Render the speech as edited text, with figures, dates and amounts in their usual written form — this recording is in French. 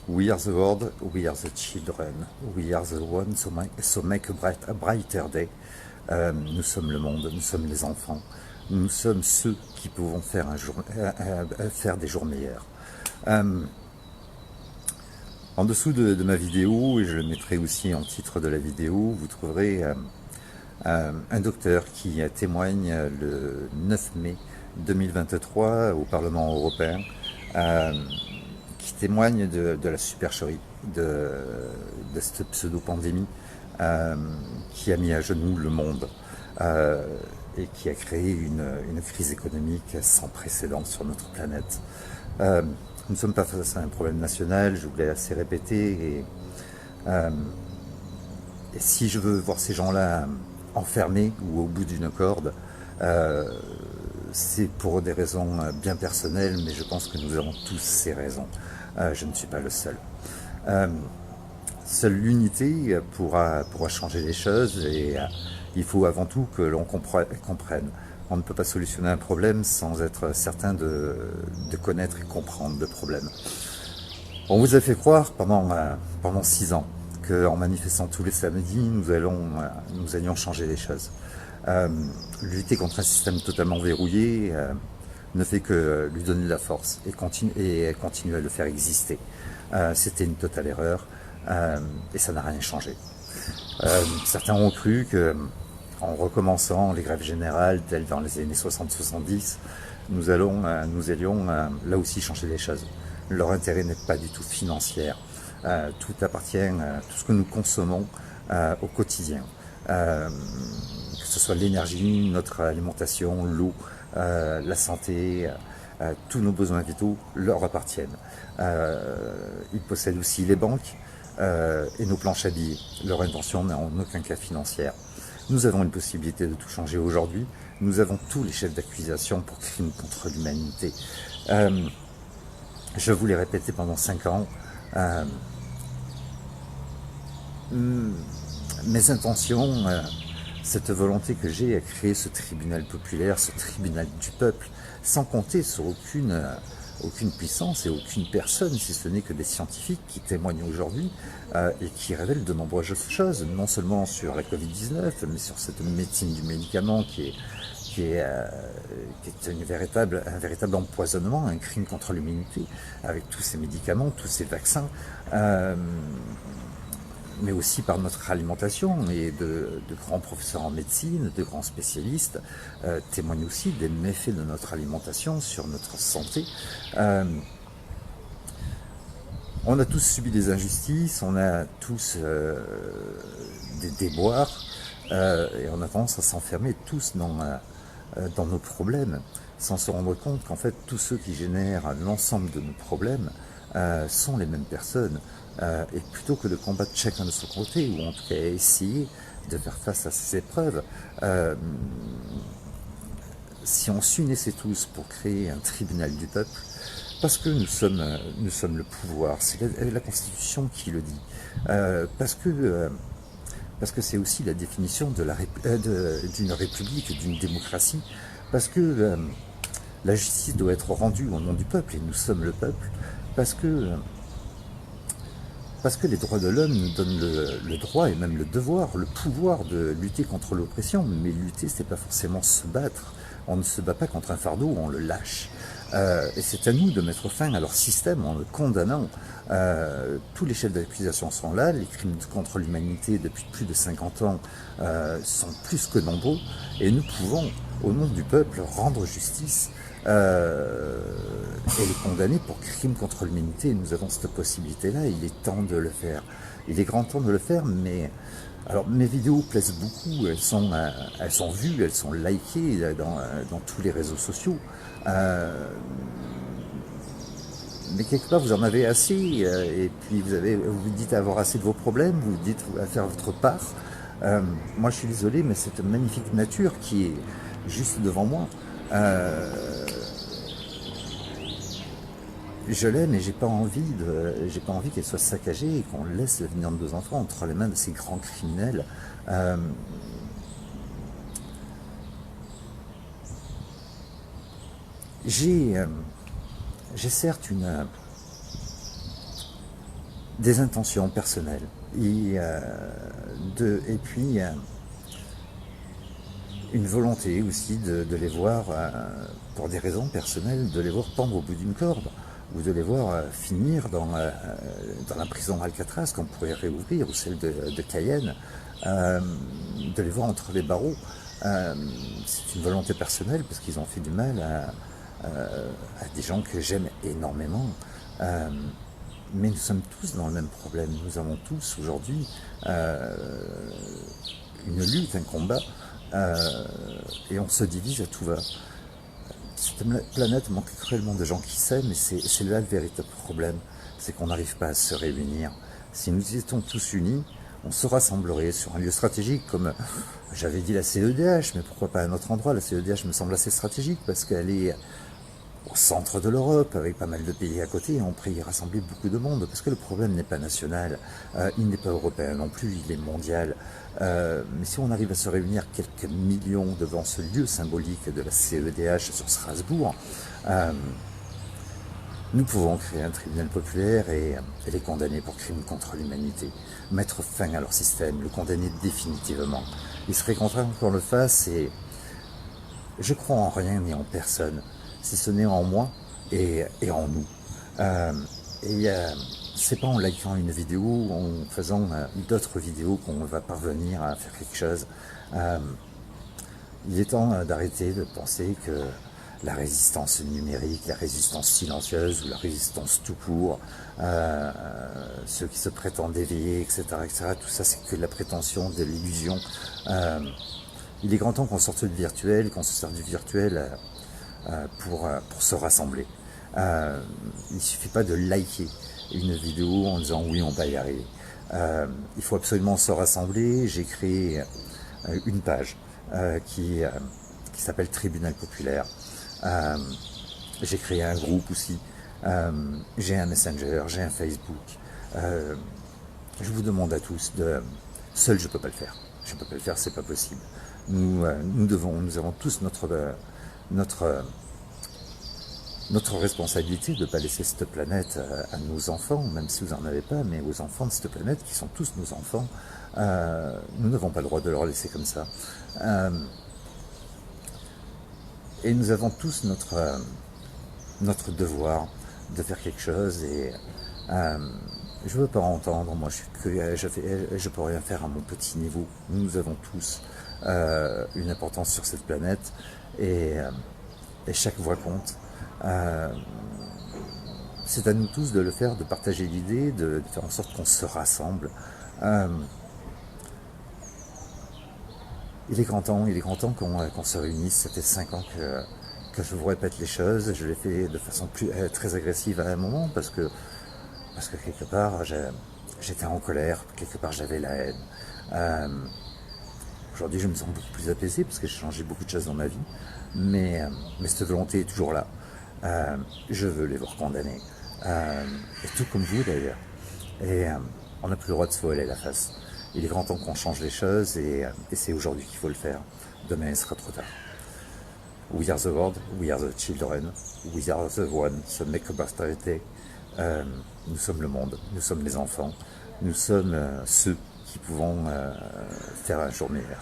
We are the world, we are the children, we are the ones so make a brighter day. Nous sommes le monde, nous sommes les enfants, nous sommes ceux qui pouvons faire, faire des jours meilleurs. En dessous de ma vidéo, et je le mettrai aussi en titre de la vidéo, vous trouverez un docteur qui témoigne le 9 mai 2023 au Parlement européen, qui témoigne de la supercherie de cette pseudo-pandémie qui a mis à genoux le monde et qui a créé une crise économique sans précédent sur notre planète. Nous ne sommes pas face à un problème national, je vous l'ai assez répété, et si je veux voir ces gens-là enfermés ou au bout d'une corde, c'est pour des raisons bien personnelles, mais je pense que nous avons tous ces raisons. Je ne suis pas le seul. Seule l'unité pourra changer les choses, et il faut avant tout que l'on comprenne. On ne peut pas solutionner un problème sans être certain de connaître et comprendre le problème. On vous a fait croire pendant 6 ans qu'en manifestant tous les samedis, nous allions changer les choses. Lutter contre un système totalement verrouillé ne fait que lui donner de la force et continue à le faire exister. C'était une totale erreur et ça n'a rien changé. Certains ont cru que en recommençant les grèves générales telles dans les années 60-70, nous allions là aussi changer les choses. Leur intérêt n'est pas du tout financier. Tout appartient, tout ce que nous consommons au quotidien, que ce soit l'énergie, notre alimentation, l'eau, la santé, tous nos besoins vitaux leur appartiennent. Ils possèdent aussi les banques et nos planches à billets. Leur intention n'est en aucun cas financière. Nous avons une possibilité de tout changer aujourd'hui. Nous avons tous les chefs d'accusation pour crimes contre l'humanité. Je vous l'ai répété pendant 5 ans. Mes intentions, cette volonté que j'ai à créer ce tribunal populaire, ce tribunal du peuple, sans compter sur aucune puissance et aucune personne, si ce n'est que des scientifiques qui témoignent aujourd'hui et qui révèlent de nombreuses choses, non seulement sur la Covid-19, mais sur cette médecine du médicament qui est un véritable empoisonnement, un crime contre l'humanité, avec tous ces médicaments, tous ces vaccins, mais aussi par notre alimentation, et de grands professeurs en médecine, de grands spécialistes témoignent aussi des méfaits de notre alimentation sur notre santé. On a tous subi des injustices, on a tous des déboires, et on a tendance à s'enfermer tous dans nos problèmes, sans se rendre compte qu'en fait tous ceux qui génèrent l'ensemble de nos problèmes sont les mêmes personnes. Et plutôt que de combattre chacun de son côté, ou en tout cas essayer de faire face à ces épreuves, si on s'unissait tous pour créer un tribunal du peuple, parce que nous sommes le pouvoir, c'est la Constitution qui le dit, parce que c'est aussi la définition d'une république, d'une démocratie, parce que la justice doit être rendue au nom du peuple, et nous sommes le peuple, parce que les droits de l'homme nous donnent le droit et même le devoir, le pouvoir de lutter contre l'oppression. Mais lutter, c'est pas forcément se battre. On ne se bat pas contre un fardeau, on le lâche. Et c'est à nous de mettre fin à leur système en le condamnant. Tous les chefs d'accusation sont là, les crimes contre l'humanité depuis plus de 50 ans sont plus que nombreux, et nous pouvons, au nom du peuple, rendre justice et les condamner pour crimes contre l'humanité. Nous avons cette possibilité-là, il est temps de le faire. Il est grand temps de le faire, mais alors mes vidéos plaisent beaucoup, elles sont vues, elles sont likées dans tous les réseaux sociaux. Mais quelque part vous en avez assez, et puis vous vous dites avoir assez de vos problèmes, vous dites à faire votre part. Moi je suis désolé, mais cette magnifique nature qui est juste devant moi, je l'aime, et j'ai pas envie qu'elle soit saccagée et qu'on laisse l'avenir de nos enfants entre les mains de ces grands criminels. J'ai certes des intentions personnelles et puis une volonté aussi de les voir, pour des raisons personnelles, de les voir pendre au bout d'une corde, ou de les voir finir dans la prison Alcatraz qu'on pourrait réouvrir, ou celle de Cayenne, de les voir entre les barreaux. C'est une volonté personnelle parce qu'ils ont fait du mal à des gens que j'aime énormément. Mais nous sommes tous dans le même problème. Nous avons tous aujourd'hui une lutte, un combat, et on se divise à tout va. Cette planète manque cruellement de gens qui s'aiment, et c'est là le véritable problème, c'est qu'on n'arrive pas à se réunir. Si nous étions tous unis, on se rassemblerait sur un lieu stratégique, comme j'avais dit la CEDH, mais pourquoi pas à un autre endroit. La CEDH me semble assez stratégique, parce qu'elle est au centre de l'Europe, avec pas mal de pays à côté, et on pourrait y rassembler beaucoup de monde, parce que le problème n'est pas national, il n'est pas européen non plus, il est mondial. Mais si on arrive à se réunir quelques millions devant ce lieu symbolique de la CEDH sur Strasbourg, nous pouvons créer un tribunal populaire et les condamner pour crimes contre l'humanité, mettre fin à leur système, le condamner définitivement. Il serait contraint qu'on le fasse, et je crois en rien ni en personne, si ce n'est en moi et en nous. C'est pas en likant une vidéo ou en faisant d'autres vidéos qu'on va parvenir à faire quelque chose. Il est temps d'arrêter de penser que la résistance numérique, la résistance silencieuse ou la résistance tout court, ceux qui se prétendent éveillés, etc., tout ça c'est que de la prétention, de l'illusion. Il est grand temps qu'on sorte du virtuel, qu'on se serve du virtuel pour se rassembler. Il ne suffit pas de liker une vidéo en disant oui, on va y arriver. Il faut absolument se rassembler. J'ai créé une page qui s'appelle Tribunal Populaire. J'ai créé un groupe aussi. J'ai un Messenger, j'ai un Facebook. Je vous demande à tous seul je peux pas le faire. Je peux pas le faire, c'est pas possible. Nous avons tous notre responsabilité de ne pas laisser cette planète à nos enfants, même si vous n'en avez pas, mais aux enfants de cette planète qui sont tous nos enfants. Nous n'avons pas le droit de leur laisser comme ça. Et nous avons tous notre devoir de faire quelque chose. Et je ne veux pas entendre, moi je peux rien faire à mon petit niveau. Nous avons tous une importance sur cette planète, et chaque voix compte. C'est à nous tous de le faire, de partager l'idée, de faire en sorte qu'on se rassemble. Il est grand temps qu'on se réunisse. Ça fait 5 ans que je vous répète les choses. Je l'ai fait de façon très agressive à un moment, parce que quelque part j'étais en colère, quelque part j'avais la haine. Aujourd'hui je me sens beaucoup plus apaisé parce que j'ai changé beaucoup de choses dans ma vie, mais cette volonté est toujours là. Je veux les voir condamnés, et tout comme vous d'ailleurs. Et on n'a plus le droit de se voiler la face. Il est grand temps qu'on change les choses, et c'est aujourd'hui qu'il faut le faire. Demain il sera trop tard. We are the world, we are the children, we are the one that make a better day. Nous sommes le monde, nous sommes les enfants, nous sommes ceux qui pouvons faire un jour meilleur.